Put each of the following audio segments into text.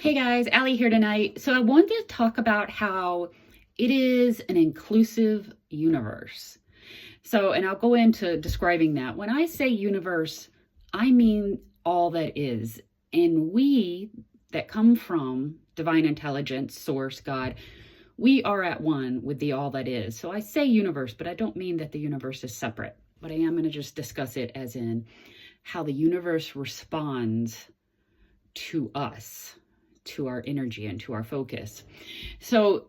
Hey guys, Allie here tonight. So I wanted to talk about how it is an inclusive universe. And I'll go into describing that. When I say universe, I mean all that is. And we that come from divine intelligence, source, God, we are at one with the all that is. So I say universe, but I don't mean that the universe is separate. But I am going to just discuss it as in how the universe responds to us, to our energy and to our focus. So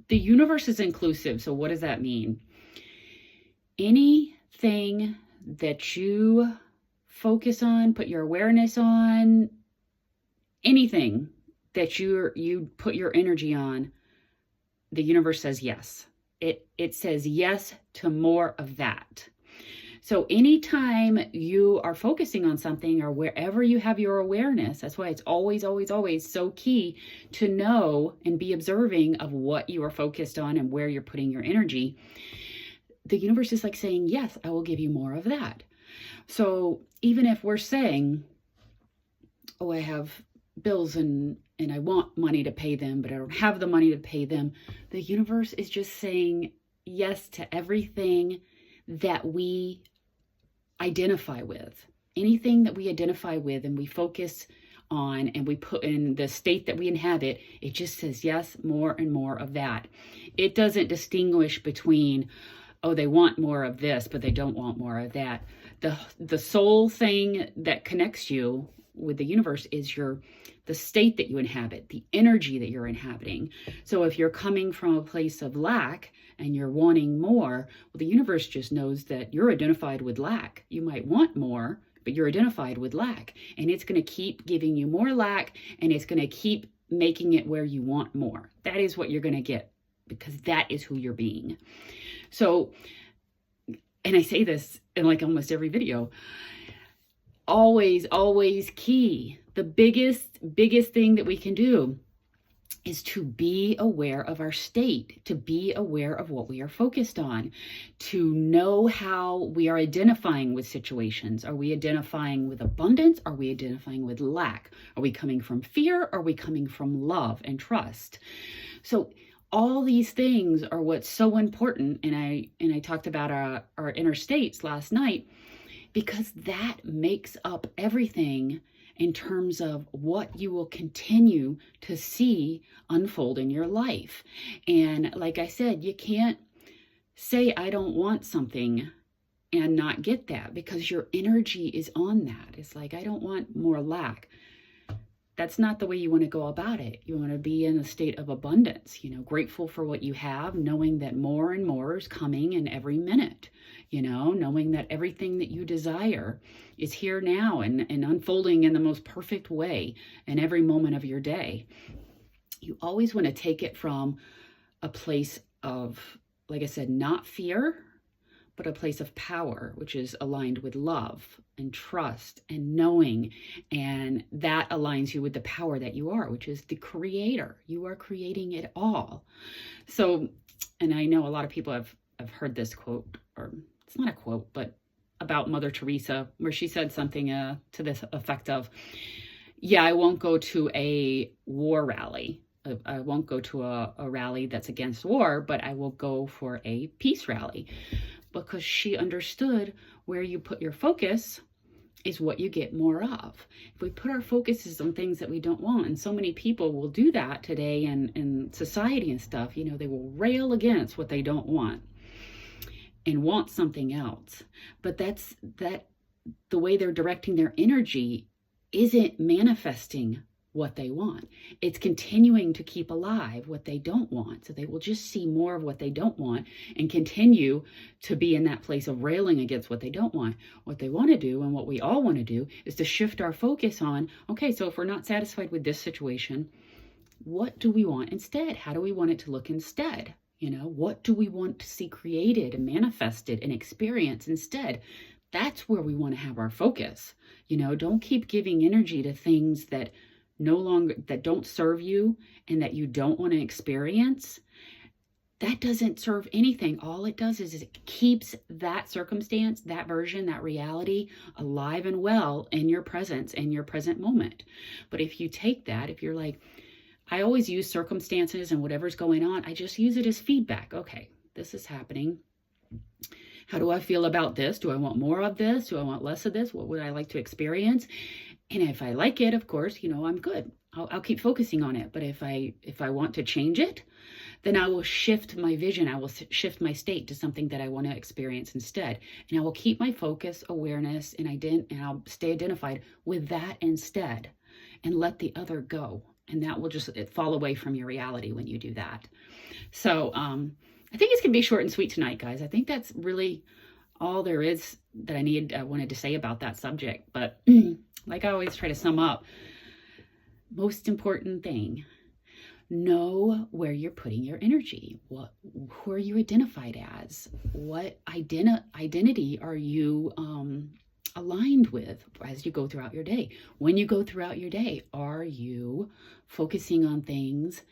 the universe is inclusive. So what does that mean? Anything that you focus on, put your awareness on, anything that you put your energy on, the universe says yes. It says yes to more of that. So anytime you are focusing on something or wherever you have your awareness, that's why it's always, always, always so key to know and be observing of what you are focused on and where you're putting your energy. The universe is like saying, yes, I will give you more of that. So even if we're saying, oh, I have bills and I want money to pay them, but I don't have the money to pay them, the universe is just saying yes to everything that we identify with. Anything that we identify with and we focus on and we put in the state that we inhabit, it just says yes, more and more of that. It doesn't distinguish between, oh, they want more of this, but they don't want more of that. The sole thing that connects you with the universe is the state that you inhabit, the energy that you're inhabiting. So if you're coming from a place of lack and you're wanting more, well, the universe just knows that you're identified with lack. You might want more, but you're identified with lack. And it's going to keep giving you more lack, and it's going to keep making it where you want more. That is what you're going to get, because that is who you're being. So, and I say this in like almost every video, always, always key. The biggest thing that we can do is to be aware of our state, to be aware of what we are focused on, to know how we are identifying with situations. Are we identifying with abundance? Are we identifying with lack? Are we coming from fear? Are we coming from love and trust? So all these things are what's so important. And I talked about our inner states last night, because that makes up everything in terms of what you will continue to see unfold in your life. And like I said, you can't say, I don't want something and not get that, because your energy is on that. It's like, I don't want more lack. That's not the way you want to go about it. You want to be in a state of abundance, grateful for what you have, knowing that more and more is coming in every minute, knowing that everything that you desire is here now and unfolding in the most perfect way in every moment of your day. You always want to take it from a place of, like I said, not fear, but a place of power, which is aligned with love and trust and knowing. And that aligns you with the power that you are, which is the creator. You are creating it all. So, and I know a lot of people have heard this quote, or it's not a quote, but about Mother Teresa, where she said something to this effect of, yeah, I won't go to a war rally. I won't go to a rally that's against war, but I will go for a peace rally. Because she understood where you put your focus is what you get more of. If we put our focuses on things that we don't want, and so many people will do that today in society and stuff, they will rail against what they don't want and want something else. But the way they're directing their energy isn't manifesting what they want. It's continuing to keep alive what they don't want. So they will just see more of what they don't want and continue to be in that place of railing against what they don't want. What they want to do, and what we all want to do, is to shift our focus on, okay, so if we're not satisfied with this situation, what do we want instead? How do we want it to look instead? What do we want to see created and manifested and experienced instead? That's where we want to have our focus. Don't keep giving energy to things that no longer, that don't serve you and that you don't want to experience. that doesn't serve anything. All it does is it keeps that circumstance, that version, that reality alive and well in your presence, in your present moment. But if you take that, if you're like, I always use circumstances and whatever's going on, I just use it as feedback. Okay, this is happening. How do I feel about this? Do I want more of this? Do I want less of this? What would I like to experience? And if I like it, of course, I'm good. I'll keep focusing on it. But if I want to change it, then I will shift my vision. I will shift my state to something that I want to experience instead. And I will keep my focus, awareness, and I'll stay identified with that instead and let the other go. And that will just fall away from your reality when you do that. So I think it's going to be short and sweet tonight, guys. I think that's really all there is that I wanted to say about that subject. But like I always try to sum up, most important thing, know where you're putting your energy. Who are you identified as? What identity are you aligned with as you go throughout your day? When you go throughout your day, are you focusing on things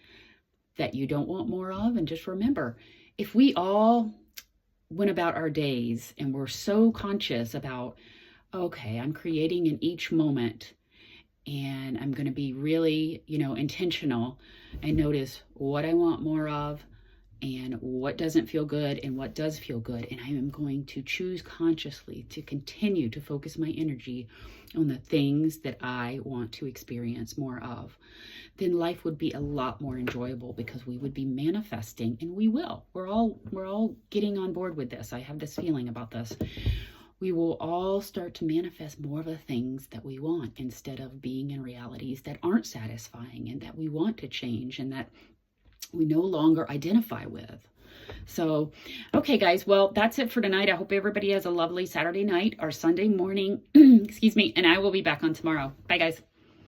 that you don't want more of? And just remember, if we all went about our days and we're so conscious about, okay, I'm creating in each moment, and I'm going to be really, intentional and notice what I want more of and what doesn't feel good and what does feel good. And I am going to choose consciously to continue to focus my energy on the things that I want to experience more of. Then life would be a lot more enjoyable because we would be manifesting, and we will. We're all getting on board with this. I have this feeling about this. We will all start to manifest more of the things that we want instead of being in realities that aren't satisfying and that we want to change and that we no longer identify with. So, okay, guys, well, that's it for tonight. I hope everybody has a lovely Saturday night or Sunday morning, excuse me, and I will be back on tomorrow. Bye, guys.